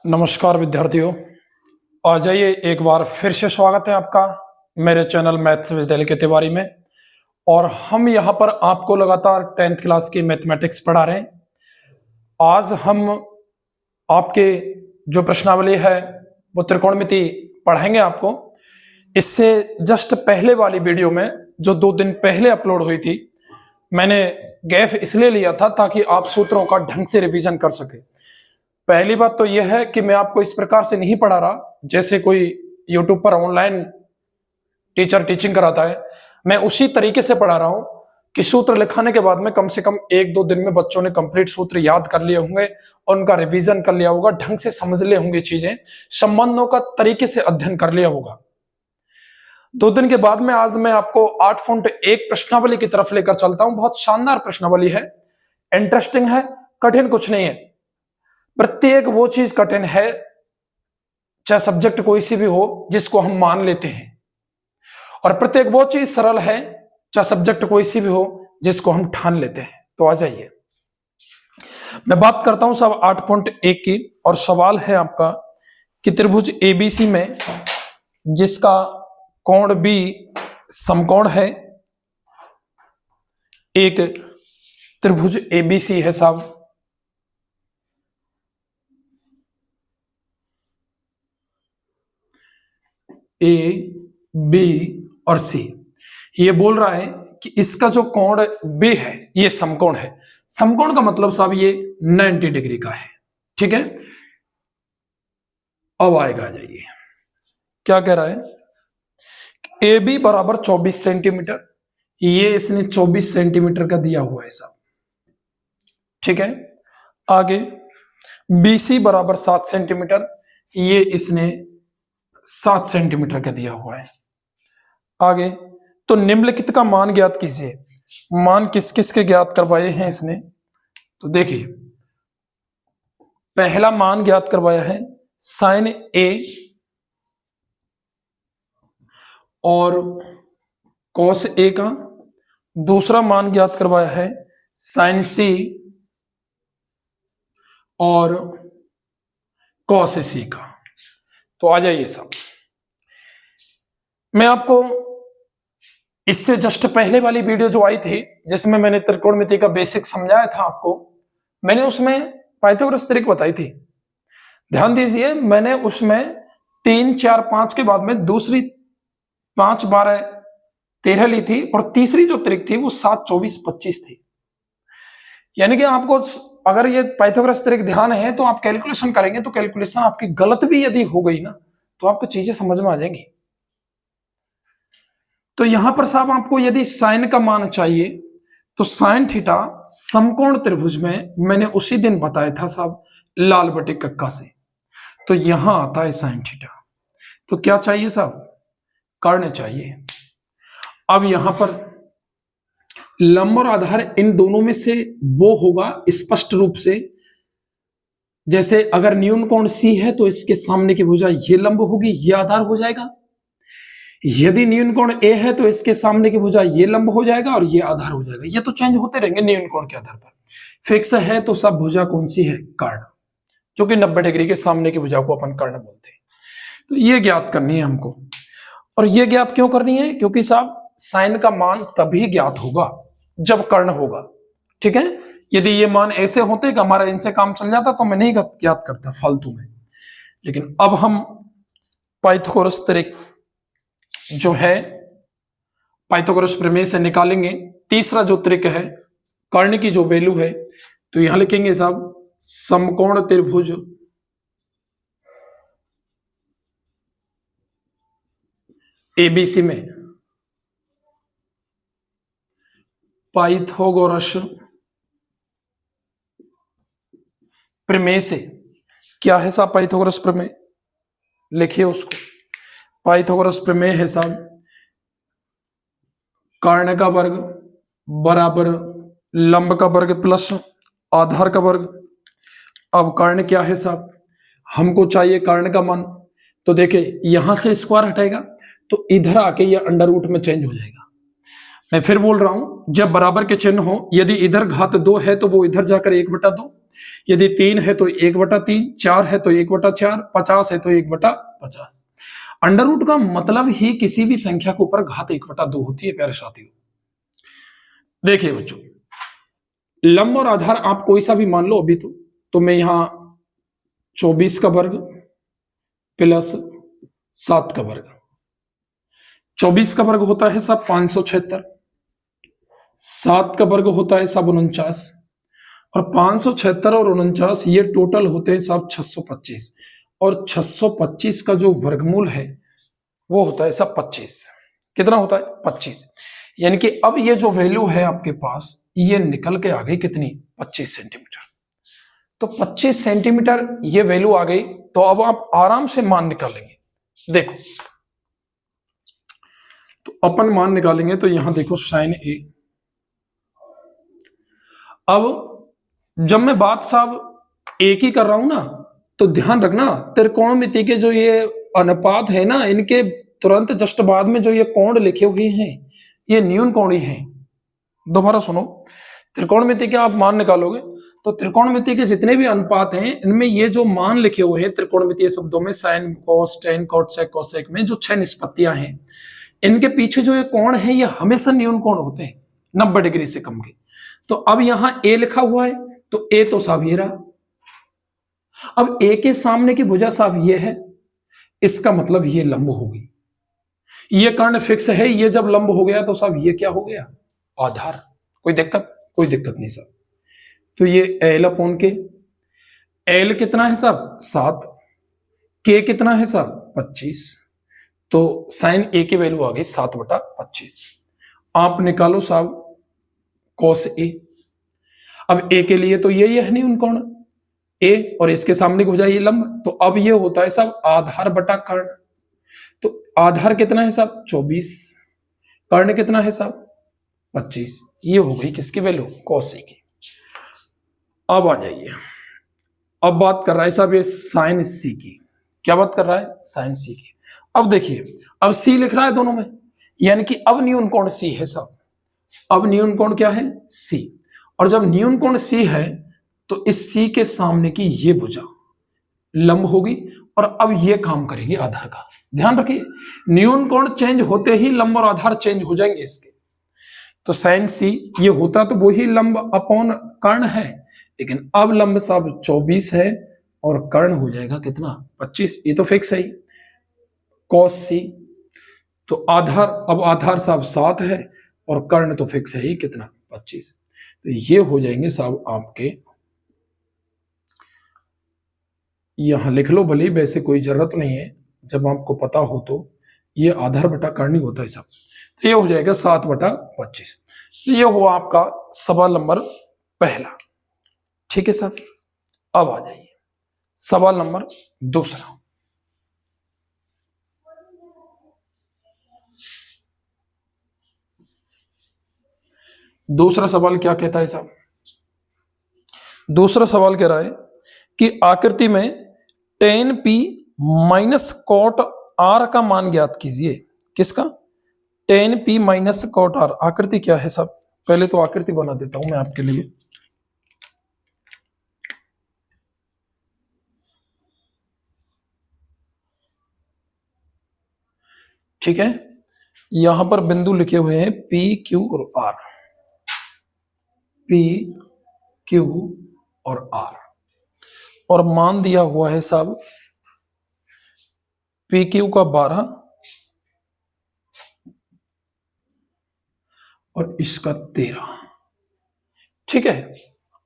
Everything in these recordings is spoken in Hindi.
नमस्कार विद्यार्थियों। आ जाइए, एक बार फिर से स्वागत है आपका मेरे चैनल मैथ्स विद्यालय के तिवारी में। और हम यहाँ पर आपको लगातार 10th क्लास की मैथमेटिक्स पढ़ा रहे हैं। आज हम आपके जो प्रश्नावली है वो त्रिकोणमिति पढ़ाएंगे आपको। इससे जस्ट पहले वाली वीडियो में जो 2 दिन पहले अपलोड हुई थी, मैंने गैप इसलिए लिया था ताकि आप सूत्रों का ढंग से रिवीजन कर सके। पहली बात तो यह है कि मैं आपको इस प्रकार से नहीं पढ़ा रहा जैसे कोई यूट्यूब पर ऑनलाइन टीचर टीचिंग कराता है। मैं उसी तरीके से पढ़ा रहा हूं कि सूत्र लिखाने के बाद में कम से कम 1-2 दिन में बच्चों ने कंप्लीट सूत्र याद कर लिए होंगे और उनका रिवीजन कर लिया होगा, ढंग से समझ लिए होंगे, चीजें संबंधों का तरीके से अध्ययन कर लिया होगा। 2 दिन के बाद में आज मैं आपको 8.1 प्रश्नावली की तरफ लेकर चलता हूं। बहुत शानदार प्रश्नावली है, इंटरेस्टिंग है, कठिन कुछ नहीं है। प्रत्येक वो चीज कठिन है, चाहे सब्जेक्ट कोई सी भी हो, जिसको हम मान लेते हैं, और प्रत्येक वो चीज सरल है, चाहे सब्जेक्ट कोई सी भी हो, जिसको हम ठान लेते हैं। तो आ जाइए, मैं बात करता हूं सब 8.1 की। और सवाल है आपका कि त्रिभुज एबीसी में जिसका कोण बी समकोण है, एक त्रिभुज एबीसी है साहब, ए बी और सी। ये बोल रहा है कि इसका जो कोण बी है ये समकोण है। समकोण का मतलब साहब ये 90 डिग्री का है, ठीक है। अब आएगा, आ जाइए, क्या कह रहा है, ए बी बराबर 24 सेंटीमीटर, ये इसने 24 सेंटीमीटर का दिया हुआ है साहब, ठीक है। आगे बी सी बराबर 7 सेंटीमीटर, ये इसने 7 सेंटीमीटर का दिया हुआ है। आगे तो निम्नलिखित का मान ज्ञात कीजिए। मान किस किस के ज्ञात करवाए हैं इसने, तो देखिए, पहला मान ज्ञात करवाया है साइन ए और कॉस ए का। दूसरा मान ज्ञात करवाया है साइन सी और कॉस सी का। तो आ जाइए साहब, मैं आपको इससे जस्ट पहले वाली वीडियो जो आई थी जिसमें मैंने त्रिकोणमिति का बेसिक समझाया था आपको, मैंने उसमें पाइथागोरस त्रिक बताई थी। ध्यान दीजिए, मैंने उसमें 3, 4, 5 के बाद में दूसरी 5, 12, 13 ली थी, और तीसरी जो त्रिक थी वो 7, 24, 25 थी। यानी कि आपको अगर ये पाइथागोरस त्रिक ध्यान है तो आप कैलकुलेशन करेंगे तो कैलकुलेशन आपकी गलत भी यदि हो गई ना तो आपको चीजें समझ में आ जाएंगी। तो यहां पर साहब आपको यदि साइन का मान चाहिए तो साइन थीटा समकोण त्रिभुज में मैंने उसी दिन बताया था साहब, लाल बटे कक्का से। तो यहां आता है साइन थीटा। तो क्या चाहिए साहब, कर्ण चाहिए। अब यहां पर लंब और आधार इन दोनों में से वो होगा स्पष्ट रूप से, जैसे अगर न्यून कोण सी है तो इसके सामने की भुजा ये लंब होगी, ये आधार हो जाएगा। यदि न्यून कोण ए है तो इसके सामने की भुजा ये लंब हो जाएगा और ये आधार हो जाएगा। ये तो चेंज होते रहेंगे न्यून कोण के आधार पर। फिक्स है तो सब भुजा कौन सी है, कर्ण, जो कि 90 डिग्री के सामने की भुजा को अपन कर्ण बोलते हैं। तो ये ज्ञात करनी है हमको। और ये ज्ञात क्यों करनी है, क्योंकि साहब साइन का मान तभी ज्ञात होगा जब कर्ण होगा, ठीक है। यदि ये मान ऐसे होते कि हमारा इनसे काम चल जाता तो मैं नहीं ज्ञात करता फालतू में। लेकिन अब हम पाइथागोरस त्रिक जो है पाइथागोरस प्रमेय से निकालेंगे। तीसरा जो त्रिक है, कर्ण की जो वैल्यू है, तो यहां लिखेंगे साहब समकोण त्रिभुज एबीसी में पाइथागोरस प्रमेय से। क्या है साहब पाइथागोरस प्रमेय, लिखिए उसको। पाइथागोरस प्रमेय है साहब, कर्ण का वर्ग बराबर लंब का वर्ग प्लस आधार का वर्ग। अब कर्ण क्या है साहब, हमको चाहिए कर्ण का मान। तो देखिए, यहां से स्क्वायर हटेगा तो इधर आके ये अंडर रूट में चेंज हो जाएगा। मैं फिर बोल रहा हूं, जब बराबर के चिन्ह हो, यदि इधर घात 2 है तो वो इधर जाकर 1/2, यदि 3 है तो 1/3, 4 है तो 1/4, 50 है तो 1/50। अंडर रूट का मतलब ही किसी भी संख्या के ऊपर घात 1/2 होती है प्यारे साथियों। देखिए बच्चों, लंब और आधार आप कोई सा भी मान लो अभी, तो मैं यहां 24 का वर्ग प्लस 7 का वर्ग, 24 का वर्ग होता है सब 576, 7 का वर्ग होता है सब 49, और 576 और 49 ये टोटल होते हैं सब 625, और 625 का जो वर्गमूल है वो होता है सब 25। कितना होता है? 25। यानी कि अब ये जो वैल्यू है आपके पास, ये निकल के आ गई कितनी? 25 सेंटीमीटर। तो 25 सेंटीमीटर ये वैल्यू आ गई, तो अब आप आराम से मान निकालेंगे। देखो, तो अपन मान निकालेंगे, तो यहां देखो साइन ए। अब जब मैं बात साहब एक ही कर रहा हूं ना, तो ध्यान रखना त्रिकोणमिति के जो ये अनुपात है ना, इनके तुरंत जस्ट बाद में जो ये कोण लिखे हुए हैं, ये न्यून कोणी हैं। दोबारा सुनो, त्रिकोणमिति के आप मान निकालोगे तो त्रिकोणमिति के जितने भी अनुपात हैं, इनमें ये जो मान लिखे हुए हैं त्रिकोणमितीय शब्दों में, साइन, कॉस, टेन, कॉट, सेक, कोसेक में जो 6 निष्पत्तियां हैं, इनके पीछे जो ये कोण है ये हमेशा न्यून कोण होते हैं, 90 डिग्री से कम के। तो अब यहां ए लिखा हुआ है, तो ए तो साहब ये रहा। अब ए के सामने की भुजा साहब ये है, इसका मतलब ये लंब होगी। ये कर्ण फिक्स है, ये जब लंब हो गया तो साहब ये क्या हो गया? आधार। कोई दिक्कत? कोई दिक्कत नहीं साहब। तो ये एल अपॉन के, एल कितना है साहब? 7, के कितना है साहब? 25। तो साइन ए की वैल्यू आ गई 7/25। आप निकालो साहब कॉस ए। अब ए के लिए तो ये है नहीं उन कोण ए, और इसके सामने हो जाए ये लंब, तो अब ये होता है साहब आधार बटा कर्ण। तो आधार कितना है साहब? 24, कर्ण कितना है साहब? 25। ये हो गई किसकी वैल्यू? कॉस ए की। अब आ जाइए, अब बात कर रहा है साहब ये साइन सी की। क्या बात कर रहा है? साइन सी की। अब देखिए, अब सी लिख रहा है दोनों में, यानी कि अब न्यून कोण सी है साहब। अब न्यून कोण क्या है? सी। और जब न्यून कोण सी है, तो इस सी के सामने की ये भुजा लंब होगी, और अब ये काम करेगी आधार का। ध्यान रखिए, न्यून कोण चेंज होते ही लंब और आधार चेंज हो जाएंगे इसके। तो साइन सी ये होता तो वही लंब अपॉन कर्ण है, लेकिन अब लंब साहब 24 है और कर्ण हो जाएगा कितना? 25। ये तो फिक्स है ही। कॉस सी, तो आधार, अब आधार साहब 7 है और कर्ण तो फिक्स है ही कितना? 25। तो ये हो जाएंगे साहब आपके, यहां लिख लो भले, वैसे कोई जरूरत नहीं है, जब आपको पता हो तो ये आधार बटा कर्ण ही होता है साहब। तो ये हो जाएगा 7/25। तो ये हुआ आपका सवाल नंबर पहला। ठीक है सर, अब आ जाइए सवाल नंबर दूसरा। दूसरा सवाल क्या कहता है साहब? दूसरा सवाल कह रहा है कि आकृति में tan p minus cot r का मान ज्ञात कीजिए। किसका? tan p minus cot r। आकृति क्या है साहब? पहले तो आकृति बना देता हूं मैं आपके लिए। ठीक है, यहां पर बिंदु लिखे हुए हैं P, Q और R। P, Q और R, और मान दिया हुआ है साहब PQ का 12 और इसका 13। ठीक है,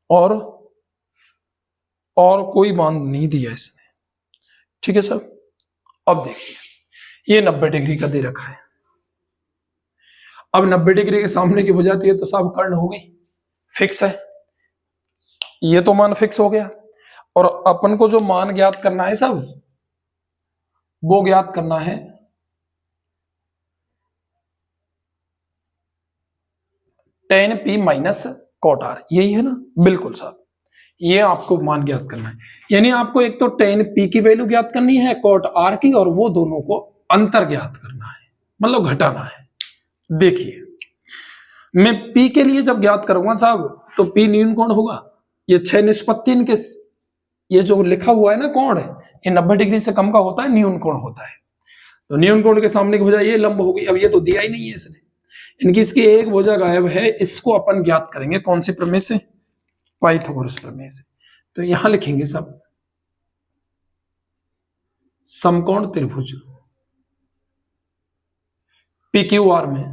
और कोई मान नहीं दिया इसने। ठीक है सर, अब देखिए ये 90 डिग्री का दे रखा है। अब 90 डिग्री के सामने की वजह तो साहब कर्ण हो गई, फिक्स है, ये तो मान फिक्स हो गया। और अपन को जो मान ज्ञात करना है साहब, वो ज्ञात करना है tan p minus cot r। यही है ना? बिल्कुल साहब, ये आपको मान ज्ञात करना है। यानी आपको एक तो tan p की वैल्यू ज्ञात करनी है, कॉट r की, और वो दोनों को अंतर ज्ञात करना है, मतलब घटाना है। देखिए मैं P के लिए जब ज्ञात करूंगा साहब तो P न्यून कोण होगा, ये 6 निष्पत्ति के ये जो लिखा हुआ है ना कोण है, ये 90 डिग्री से कम का होता है, न्यून कोण होता है। तो न्यून कोण के सामने की भुजा ये लंब होगी। अब ये तो दिया ही नहीं है इसने, इनकी इसकी एक भुजा गायब है। इसको अपन ज्ञात करेंगे कौन से प्रमेय से, पाइथागोरस प्रमेय से। तो यहां लिखेंगे सब समकोण त्रिभुज PQR में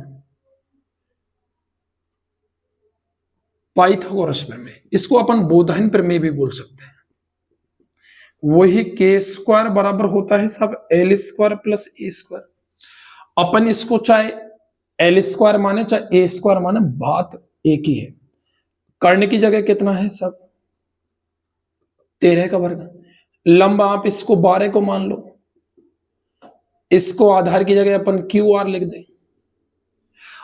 पाइथागोरस प्रमेय, इसको अपन बोधायन प्रमेय भी बोल सकते हैं। वही k² बराबर होता है सब L² प्लस A²। अपन इसको चाहे L² माने चाहे A² माने, बात एक ही है। कर्ण की जगह कितना है सब 13 का वर्ग। लंब आप इसको 12 को मान लो, इसको आधार की जगह अपन QR लिख दें।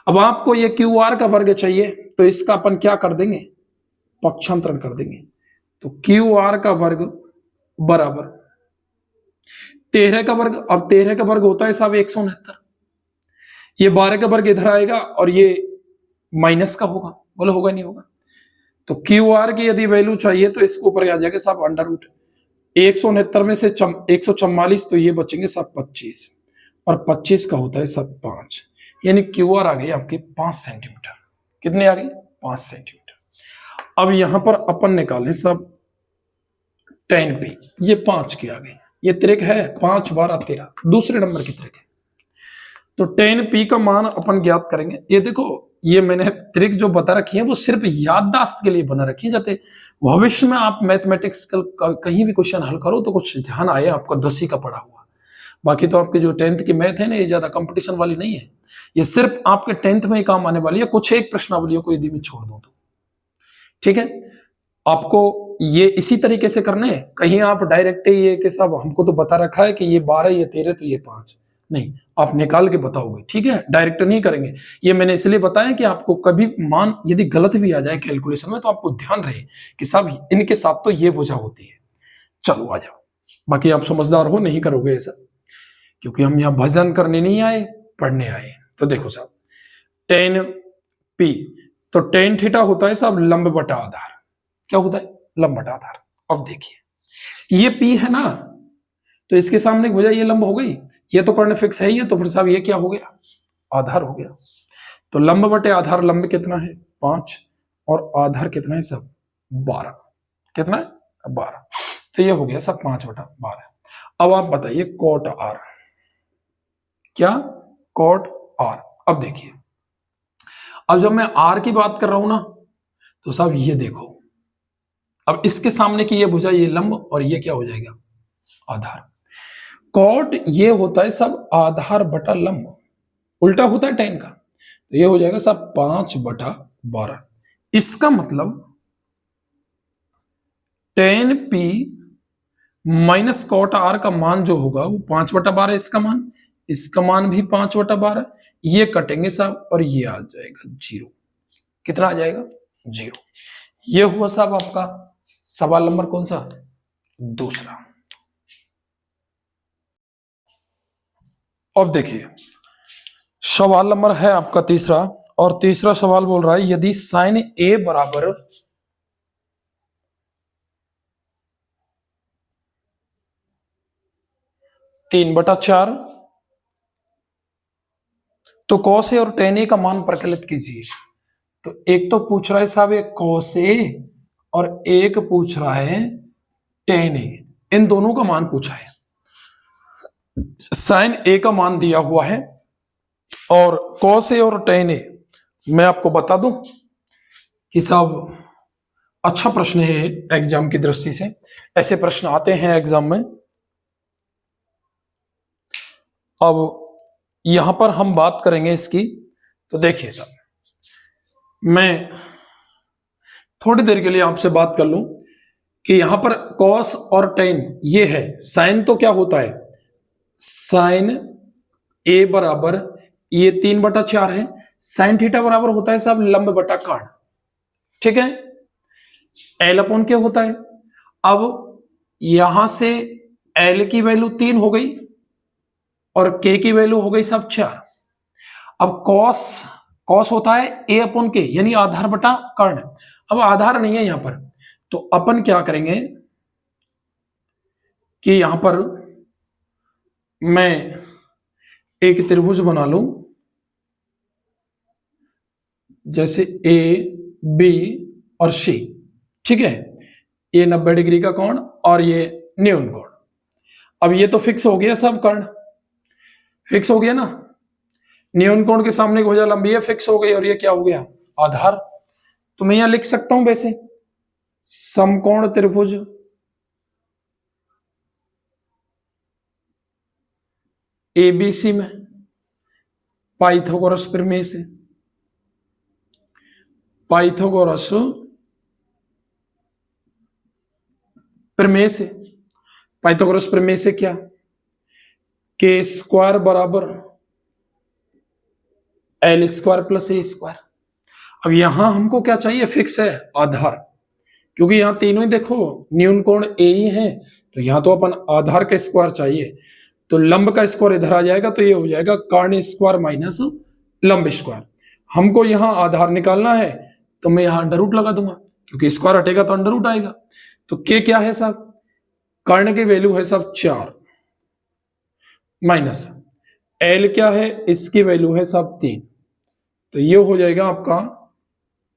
अब आपको ये QR का वर्ग चाहिए तो इसका अपन क्या कर देंगे, पक्षांतरण कर देंगे। तो QR का वर्ग बराबर 13 का वर्ग। अब 13 का वर्ग होता है साहब 169, ये 12 का वर्ग इधर आएगा और ये माइनस का होगा, बोलो होगा नहीं होगा। तो QR की यदि वैल्यू चाहिए तो इसके ऊपर आ जाएगा साहब अंडर रूट 169 में से 144, तो ये बचेंगे साहब 25, और 25 का होता है साहब 5, यानी QR आ गई आपके 5 सेंटीमीटर। कितने आ गई, 5 सेंटीमीटर। अब यहां पर अपन निकालें सब tan P, ये 5 की आ गई, ये त्रिक है 5 12 13, दूसरे नंबर की त्रिक है। तो tan P का मान अपन ज्ञात करेंगे। ये देखो, ये मैंने त्रिक जो बता रखी है वो सिर्फ याददाश्त के लिए बना रखी है, जाते भविष्य में आप मैथमेटिक्स कहीं भी क्वेश्चन हल करो तो कुछ ध्यान आए आपको 10वीं का पढ़ा हुआ। बाकी तो आपके जो 10th की मैथ है ना, ये ज्यादा कंपटीशन वाली नहीं है, ये सिर्फ आपके 10th में ही काम आने वाली है। कुछ एक प्रश्नावलियों को यदि मैं छोड़ दूं तो ठीक है। आपको ये इसी तरीके से करने हैं, कहीं आप डायरेक्ट ये कि साहब हमको तो बता रखा है कि ये 12 ये 13 तो ये 5, नहीं, आप निकाल के बताओगे, ठीक है, डायरेक्ट नहीं करेंगे। ये मैंने इसलिए बताया कि आपको कभी मान यदि गलत भी आ जाए कैलकुलेशन में तो आपको ध्यान रहे कि साहब इनके साथ तो ये भुजा होती है। चलो आ जाओ, बाकी आप समझदार हो, नहीं करोगे ऐसा, क्योंकि हम यहाँ भजन करने नहीं आए, पढ़ने आए। तो देखो साहब tan P, तो tan थीटा होता है साहब लंब बटा आधार। क्या होता है, लंब बटा आधार। अब देखिए ये P है ना, तो इसके सामने भुजा ये लंब हो गई, ये तो कर्ण फिक्स है ही है, तो फिर साहब ये क्या हो गया, आधार हो गया। तो लंब बटे आधार, लंब कितना है 5 और आधार कितना है सब 12, कितना है 12, तो ये हो गया सब 5 बटा 12। अब आप बताइए cot R, क्या cot R। अब देखिए, अब जब मैं R की बात कर रहा हूं ना तो साहब ये देखो, अब इसके सामने की ये भुजा ये लंब और ये क्या हो जाएगा आधार। कॉट ये होता है सब आधार बटा लंब, उल्टा होता है tan का, तो ये हो जाएगा सब 5 बटा 12। इसका मतलब tan P minus cot R का मान जो होगा वो 5 बटा 12, इसका मान भी 5 बटा 12, ये कटेंगे साहब और ये आ जाएगा 0। कितना आ जाएगा 0। ये हुआ साहब आपका सवाल नंबर कौन सा, दूसरा। अब देखिए सवाल नंबर है आपका तीसरा, और तीसरा सवाल बोल रहा है यदि sin A बराबर 3/4, तो cos A और tan A का मान प्रकलित कीजिए। तो एक तो पूछ रहा है साहब एक cos A और एक पूछ रहा है tan A, इन दोनों का मान पूछा है। sin A का मान दिया हुआ है और cos A और tan A, मैं आपको बता दूं कि साहब अच्छा प्रश्न है एग्जाम की दृष्टि से, ऐसे प्रश्न आते हैं एग्जाम में। अब यहां पर हम बात करेंगे इसकी, तो देखिए साहब मैं थोड़ी देर के लिए आपसे बात कर लूं कि यहां पर cos और tan ये है, sin तो क्या होता है, sin A बराबर ये 3/4 है, sin थीटा बराबर होता है साहब लंब बटा कर्ण, ठीक है, L अपॉन क्या होता है। अब यहां से L की वैल्यू 3 हो गई और K की वैल्यू हो गई साहब 4। अब cos कॉस होता है a अपॉन के, यानी आधार बटा कर्ण। अब आधार नहीं है यहां पर, तो अपन क्या करेंगे कि यहां पर मैं एक त्रिभुज बना लूं, जैसे ए बी और सी, ठीक है। ये 90 डिग्री का कोण और ये न्यून कोण। अब ये तो फिक्स हो गया सब, कर्ण फिक्स हो गया ना, न्यून कोण के सामने की भुजा लंबी है, फिक्स हो गई, और ये क्या हो गया, आधार। तो मैं यहां लिख सकता हूं वैसे, समकोण त्रिभुज एबीसी में पाइथागोरस प्रमेय से, पाइथागोरस प्रमेय से, पाइथागोरस प्रमेय से क्या, के स्क्वायर बराबर एल स्क्वायर प्लस ए स्क्वायर। अब यहां हमको क्या चाहिए, फिक्स है आधार, क्योंकि यहां तीनों ही देखो न्यून कोण ए ही है, तो यहां तो अपन आधार का स्क्वायर चाहिए, तो लंब का स्क्वायर इधर आ जाएगा, तो ये हो जाएगा कर्ण स्क्वायर माइनस लंब स्क्वायर। हमको यहां आधार निकालना है, तो मैं यहां अंडर रूट लगा दूंगा, क्योंकि स्क्वायर हटेगा तो अंडर रूट आएगा। तो के क्या है साहब, कर्ण की वैल्यू है साहब 4, माइनस एल क्या है, इसकी वैल्यू है साहब 3, तो ये हो जाएगा आपका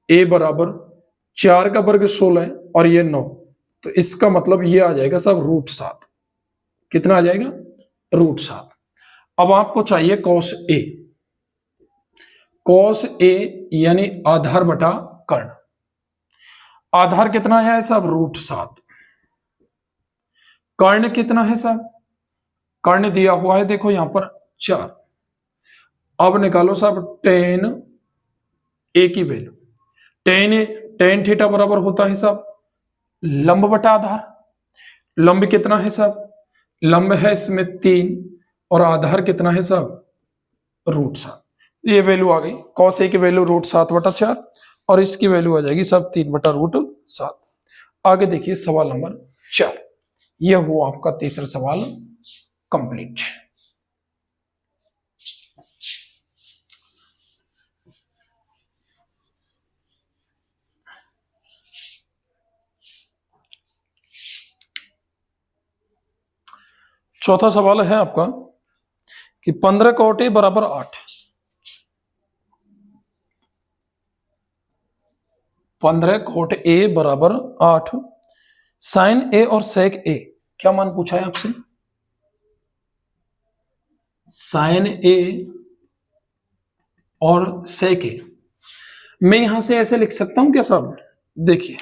ए बराबर 4 का वर्ग 16 और ये 9, तो इसका मतलब ये आ जाएगा साहब √7। कितना आ जाएगा, √7। अब आपको चाहिए कॉस ए, कॉस ए यानी आधार बटा कर्ण। आधार कितना है साहब, √7। कर्ण कितना है साहब, कर्ण दिया हुआ है देखो यहां पर 4। अब निकालो साहब टेन ए की वैल्यू, टेन थीटा बराबर होता है साहब लंब बटा आधार। लंब कितना है साहब, लंब है इसमें 3 और आधार कितना है साहब √7। ये वैल्यू आ गई, कॉस ए की वैल्यू √7/4 और इसकी वैल्यू आ जाएगी साहब 3/√7। आगे देखिए सवाल नंबर 4, यह हुआ आपका तीसरा सवाल कंप्लीट। चौथा सवाल है आपका कि 15 cot a बराबर 8, 15 cot a बराबर 8, साइन ए और सेक ए, क्या मान पूछा है आपसे, साइन ए और सेक ए। मैं यहां से ऐसे लिख सकता हूं क्या साहब, देखिए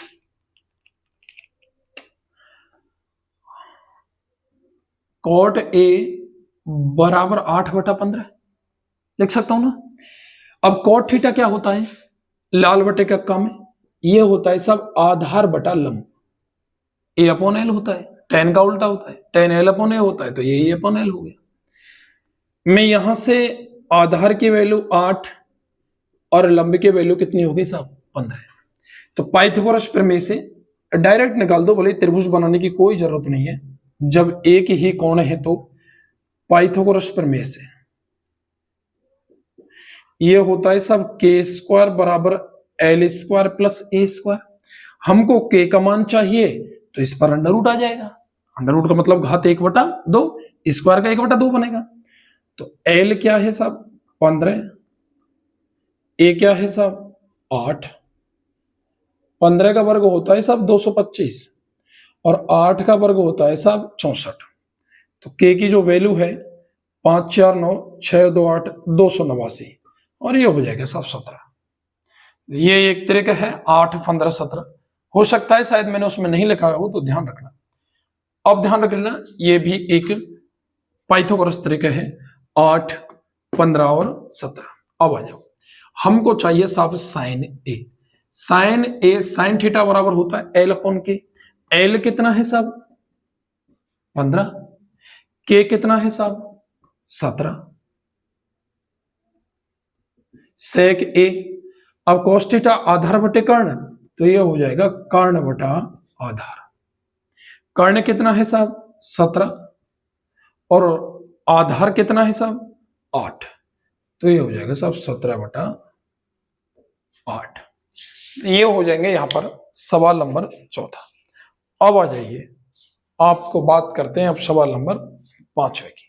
cot a बराबर 8/15 लिख सकता हूं ना। अब cot थीटा क्या होता है, लाल बटे कक्का में ये होता है सब आधार बटा लंब, ए अपॉन एल होता है, टेन का उल्टा होता है, टेन एल अपॉन ए होता है, तो ये अपॉन एल हो गया। मैं यहां से आधार की वैल्यू 8 और लंब की वैल्यू कितनी होगी साहब 15, तो पाइथागोरस प्रमेय से डायरेक्ट निकाल दो, बोले त्रिभुज बनाने की कोई जरूरत नहीं है, जब एक ही कोण है तो पाइथागोरस प्रमेय से ये होता है सब के स्क्वायर बराबर एल स्क्वायर प्लस ए स्क्वायर। हमको के का मान चाहिए, तो इस पर अंडर रूट आ जाएगा, अंडर रूट का मतलब घात 1/2, स्क्वायर का 1/2 बनेगा। तो एल क्या है साहब 15, ए क्या है साहब 8, 15 का वर्ग होता है साहब 225 और 8 का वर्ग होता है साहब 64। तो के की जो वैल्यू है 5 4 9 6 2 8 289 और ये हो जाएगा साहब 17। ये एक तरीका है 8 15 17, हो सकता है शायद मैंने उसमें नहीं लिखा हो, तो ध्यान रखना। अब ध्यान रख लेना ये भी एक पाइथागोरस तरीका है 8 15 और 17। अब आ जाओ, हमको चाहिए साहब साइन ए। साइन ए, साइन थीटा बराबर होता है एल अपॉन के। एल कितना है साहब 15, के कितना है साहब 17, सेक ए। अब cos थीटा आधार बटे कर्ण, तो ये हो जाएगा कर्ण बटा आधार। कर्ण कितना है साहब 17 और आधार कितना है साहब 8, तो ये हो जाएगा साहब 17/8। 8। ये हो जाएंगे यहां पर सवाल नंबर 14। अब आ जाइए, आपको बात करते हैं अब सवाल नंबर 5वें की।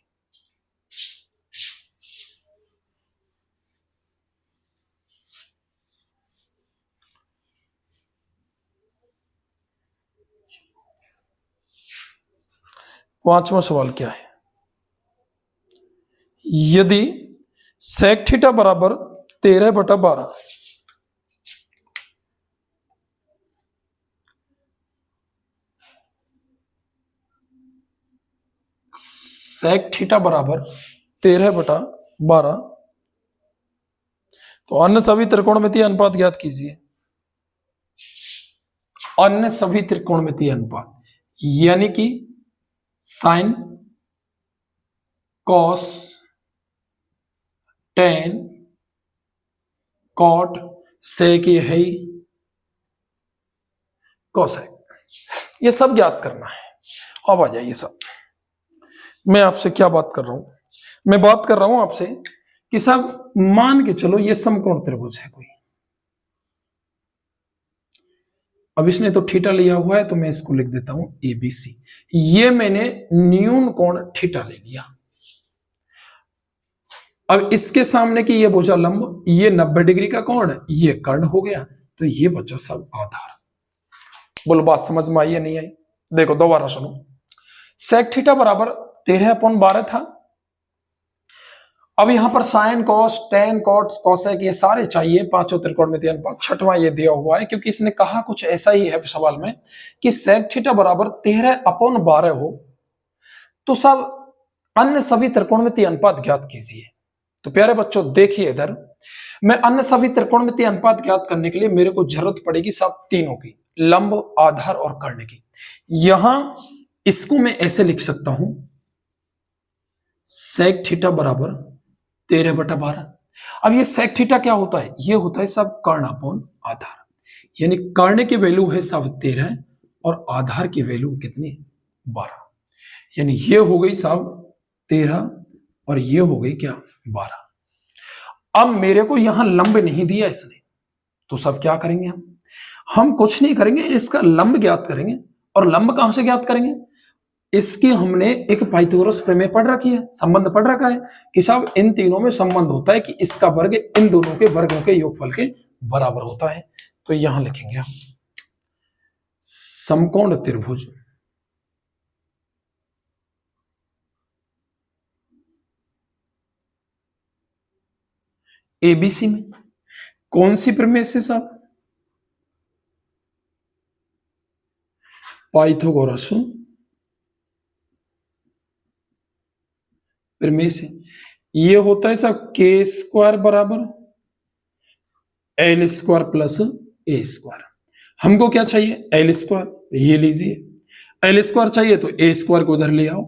पांचवा सवाल क्या है? यदि सेक थीटा बराबर 13/12 सेक थीटा बराबर 13/12 तो अन्य सभी त्रिकोणमितीय अनुपात ज्ञात कीजिए। अन्य सभी त्रिकोणमितीय अनुपात यानी कि साइन, कॉस, टेन, कॉट, सेक ये है ही, कोसेक, ये सब ज्ञात करना है। अब आ जाइए सब, मैं आपसे क्या बात कर रहा हूं? मैं बात कर रहा हूं आपसे कि सब मान के चलो ये समकोण त्रिभुज है कोई। अब इसने तो थीटा लिया हुआ है तो मैं इसको लिख देता हूं ABC। ये मैंने न्यून कोण थीटा ले लिया। अब इसके सामने की ये भुजा लंब, ये 90 डिग्री का कोण, ये कर्ण हो गया, तो ये बचा सब आधार। बोलो बात समझ में आई या नहीं आई? देखो दोबारा सुनो। सेक थीटा बराबर 13/12 था। अब यहां पर sine, cos, tan, cot, cosec ये सारे चाहिए, पांचों त्रिकोणमितीय अनुपात। छठवां ये दिया हुआ है क्योंकि इसने कहा कुछ ऐसा ही है सवाल में कि सेक थीटा बराबर 13/12 हो तो सब अन्य सभी त्रिकोणमितीय अनुपात ज्ञात कीजिए। तो प्यारे बच्चों देखिए इधर, मैं अन्य सभी त्रिकोणमितीय अनुपात ज्ञात करने के लिए मेरे को जरूरत पड़ेगी सब तीनों की, लंब, आधार और कर्ण की। यहां इसको मैं ऐसे लिख सकता हूं, सेक थीटा बराबर 13/12। अब ये सेक थीटा क्या होता है? ये होता है सब कर्ण अपॉन आधार, यानी कर्ण की वैल्यू है सब 13 और आधार की वैल्यू कितनी? 12। यानी ये हो गई सब 13 और ये हो गई क्या? 12। अब मेरे को यहां लंब नहीं दिया इसने, तो सब क्या करेंगे हम कुछ नहीं करेंगे, इसका लंब ज्ञात करेंगे। और लंब कहां से ज्ञात करेंगे? इसकी हमने एक पाइथागोरस प्रमेय पढ़ रखी है, संबंध पढ़ रखा है कि साहब इन तीनों में संबंध होता है कि इसका वर्ग इन दोनों के वर्गों के योगफल के बराबर होता है। तो यहां लिखेंगे हम समकोण त्रिभुज ABC में कौन सी प्रमेय से साहब? पाइथागोरस प्रमेय से। ये होता है साहब k² बराबर L² प्लस A²। हमको क्या चाहिए? L², ये लीजिए। L² चाहिए तो A² को उधर ले आओ,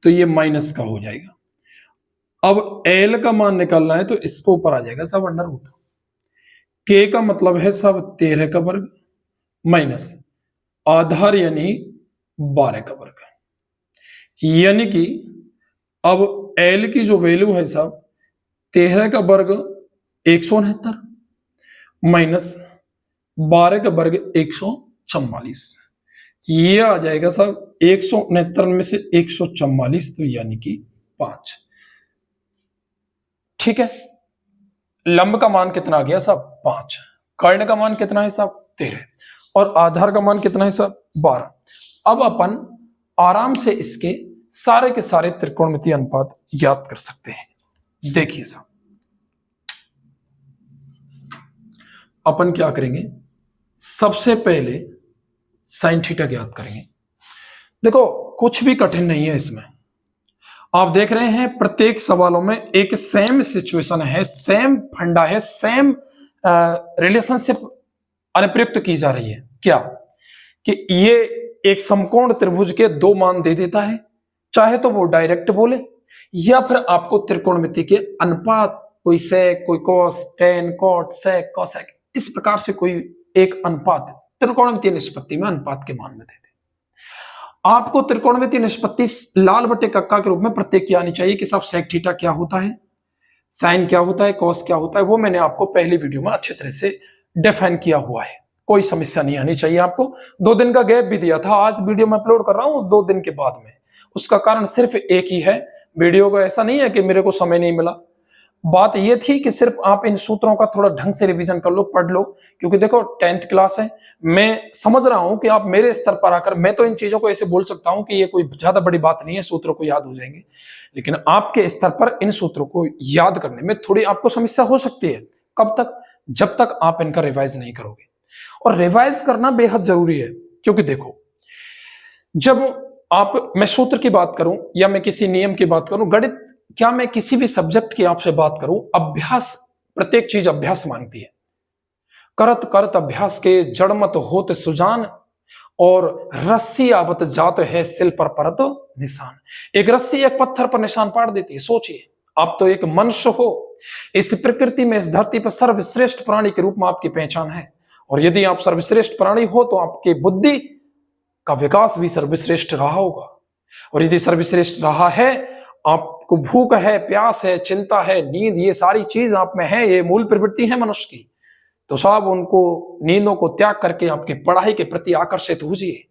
तो ये माइनस का हो जाएगा। अब L का मान निकालना है तो इसको ऊपर आ जाएगा सब अंडर रूट। K का मतलब है सब 13 का वर्ग माइनस आधार यानी 12 का वर्ग, यानी कि अब L की जो वैल्यू है साहब 13 का वर्ग 169 माइनस 12 का वर्ग 144, ये आ जाएगा साहब 169 में से 144, तो यानी कि 5। ठीक है, लंब का मान कितना आ गया साहब? 5। कर्ण का मान कितना है साहब? 13 और आधार का मान कितना है साहब? 12। अब अपन आराम से इसके सारे के सारे त्रिकोणमितीय अनुपात ज्ञात कर सकते हैं। देखिए साहब, अपन क्या करेंगे? सबसे पहले साइन थीटा ज्ञात करेंगे। देखो कुछ भी कठिन नहीं है इसमें, आप देख रहे हैं प्रत्येक सवालों में एक सेम सिचुएशन है, सेम फंडा है, सेम रिलेशनशिप अनुप्रयुक्त की जा रही है। क्या कि ये एक समकोण त्रिभुज के दो मान दे देता है, चाहे तो वो डायरेक्ट बोले या फिर आपको त्रिकोणमिति के अनुपात, कोई सेक, कोई कॉस, टेन, कॉट, सेक, कोसेक, इस प्रकार से कोई एक अनुपात त्रिकोणमितीय निष्पत्ति में अनुपात के मान में दे दे। आपको त्रिकोणमितीय निष्पत्ति लाल बटे कक्का के रूप में प्रत्येक की आनी चाहिए कि सब सेक थीटा क्या होता है, साइन क्या होता है, कॉस क्या होता है, वो मैंने आपको पहली वीडियो में अच्छी तरह से डिफाइन किया हुआ है, कोई समस्या नहीं आनी चाहिए आपको। 2 दिन का गैप भी दिया था, आज वीडियो में अपलोड कर रहा हूं 2 दिन के बाद में। उसका कारण सिर्फ एक ही है, वीडियो का ऐसा नहीं है कि मेरे को समय नहीं मिला। बात यह थी कि सिर्फ आप इन सूत्रों का थोड़ा ढंग से रिवीजन कर लो, पढ़ लो, क्योंकि देखो 10th क्लास है। मैं समझ रहा हूं कि आप मेरे स्तर पर आकर, मैं तो इन चीजों को ऐसे बोल सकता हूं कि ये कोई ज्यादा बड़ी बात नहीं है, सूत्रों को याद हो जाएंगे, लेकिन आपके स्तर पर इन सूत्रों को याद करने में थोड़ी आपको समस्या हो सकती है। कब तक? जब तक आप इनका रिवाइज नहीं करोगे। और रिवाइज करना बेहद जरूरी है, क्योंकि देखो जब मैं सूत्र की बात करूं या मैं किसी नियम की बात करूं, गणित क्या मैं किसी भी सब्जेक्ट की आपसे बात करूं, अभ्यास, प्रत्येक चीज अभ्यास मांगती है। करत करत अभ्यास के जड़मत होत सुजान, और रस्सी आवत जात है सिल पर परत निशान। एक रस्सी एक पत्थर पर निशान पाड़ देती है। सोचिए, आप तो एक मनुष्य हो, इस प्रकृति में, इस धरती पर सर्वश्रेष्ठ प्राणी के रूप में आपकी पहचान है। और यदि आप सर्वश्रेष्ठ प्राणी हो तो आपकी बुद्धि का विकास भी सर्वश्रेष्ठ रहा होगा। और यदि सर्वश्रेष्ठ रहा है, आपको भूख है, प्यास है, चिंता है, नींद, ये सारी चीज आप में है, ये मूल प्रवृत्ति है मनुष्य की, तो साहब उनको, नींदों को त्याग करके आपके पढ़ाई के प्रति आकर्षित होजिए।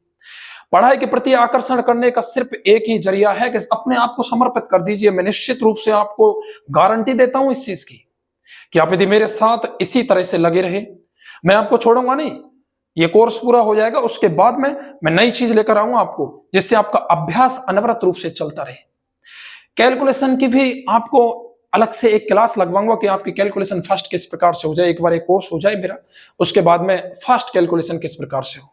पढ़ाई के प्रति आकर्षण करने का सिर्फ एक ही जरिया है कि अपने आप को समर्पित कर दीजिए। मैं निश्चित रूप से आपको गारंटी देता हूं इस चीज की कि आप यदि मेरे साथ इसी तरह से लगे रहे, मैं आपको छोड़ूंगा नहीं। ये कोर्स पूरा हो जाएगा, उसके बाद में मैं नई चीज लेकर आऊंगा आपको, जिससे आपका अभ्यास अनवरत रूप से चलता रहे। कैलकुलेशन की भी आपको अलग से एक क्लास लगवाऊंगा कि आपकी कैलकुलेशन फास्ट किस प्रकार से हो जाए। एक बार एक कोर्स हो जाए मेरा, उसके बाद में फास्ट कैलकुलेशन किस प्रकार से हो।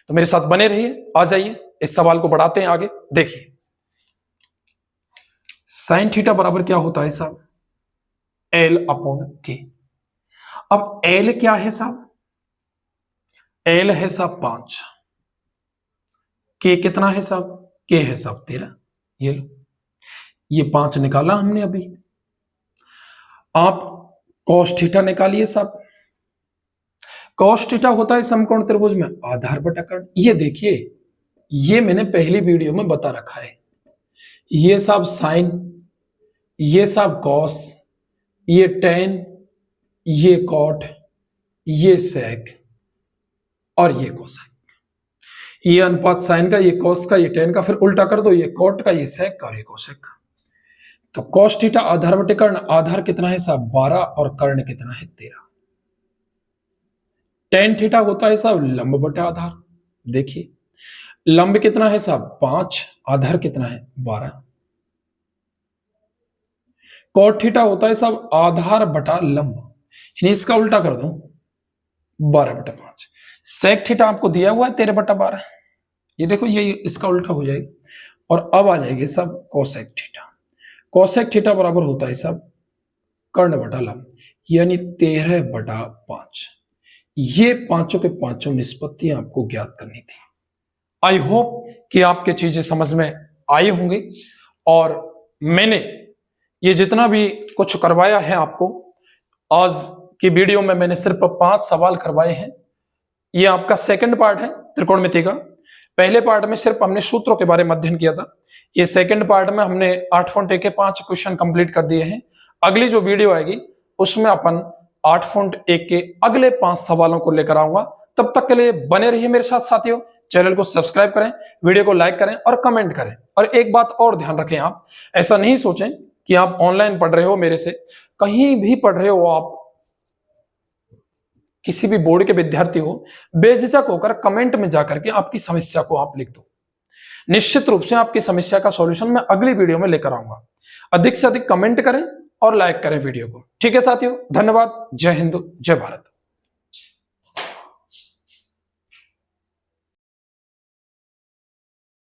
तो मेरे साथ बने रहिए, आ जाइए, इस सवाल को बढ़ाते हैं आगे। देखिए, साइन थीटा बराबर क्या होता है साहब? एल अपॉन के। अब एल क्या है साहब? एल है साहब 5, के कितना है साहब? के है साहब 13। ये लो, ये 5 निकाला हमने अभी। आप कॉस थीटा निकालिए साहब। कॉस थीटा होता है समकोण त्रिभुज में आधार बटा कर्ण। ये देखिए, ये मैंने पहली वीडियो में बता रखा है। ये साहब साइन, ये साहब कॉस, ये टेन, ये कॉट, ये सेक और ये कोसेक। ये अनुपात साइन का, ये कॉस का, ये टेन का, फिर उल्टा कर दो, ये कॉट का, ये सेक का और ये कोसेक का। तो कॉस थीटा आधार बटे कर्ण, आधार कितना है साहब? 12 और कर्ण कितना है? 13। टेन थीटा होता है साहब लंब बटे आधार। देखिए, लंब कितना है साहब? 5, आधार कितना है? 12। कॉट थीटा होता है साहब आधार बटा लंब, यानी इसका उल्टा कर दो, 12 बटा 5। सेक थीटा आपको दिया हुआ है 13 बटा 12। ये देखो, ये इसका उल्टा हो जाएगा। और अब आ जाएगी साहब कोसेक थीटा। कोसेक थीटा बराबर होता है साहब कर्ण बटा लंब, यानी 13 बटा 5। ये पांचों के पांचों निष्पत्तियां आपको ज्ञात करनी थी। आई होप कि आपके चीजें समझ में आई होंगी। और मैंने ये जितना भी कुछ करवाया है आपको, आज की वीडियो में मैंने सिर्फ 5 सवाल करवाए हैं। ये आपका सेकंड पार्ट है त्रिकोणमिति का। पहले पार्ट में सिर्फ हमने सूत्रों के बारे में अध्ययन किया था। ये सेकंड पार्ट में हमने 8 के 5 क्वेश्चन कंप्लीट कर दिए हैं। अगली जो वीडियो आएगी उसमें अपन 8.1 के अगले 5 सवालों को लेकर आऊंगा। तब तक के लिए बने रहिए मेरे साथ साथियों। चैनल को सब्सक्राइब करें, वीडियो को लाइक करें और कमेंट करें। और एक बात और ध्यान रखें, आप ऐसा नहीं सोचें कि आप ऑनलाइन पढ़ रहे हो मेरे से, कहीं भी पढ़ रहे हो, आप किसी भी बोर्ड के विद्यार्थी हो, बेझिझक होकर कमेंट में जाकर के आपकी समस्या को आप लिख दो। निश्चित रूप से आपकी समस्या का सॉल्यूशन मैं अगली वीडियो में लेकर आऊंगा। अधिक से अधिक कमेंट करें और लाइक करें वीडियो को। ठीक है साथियों, धन्यवाद। जय हिंद, जय भारत।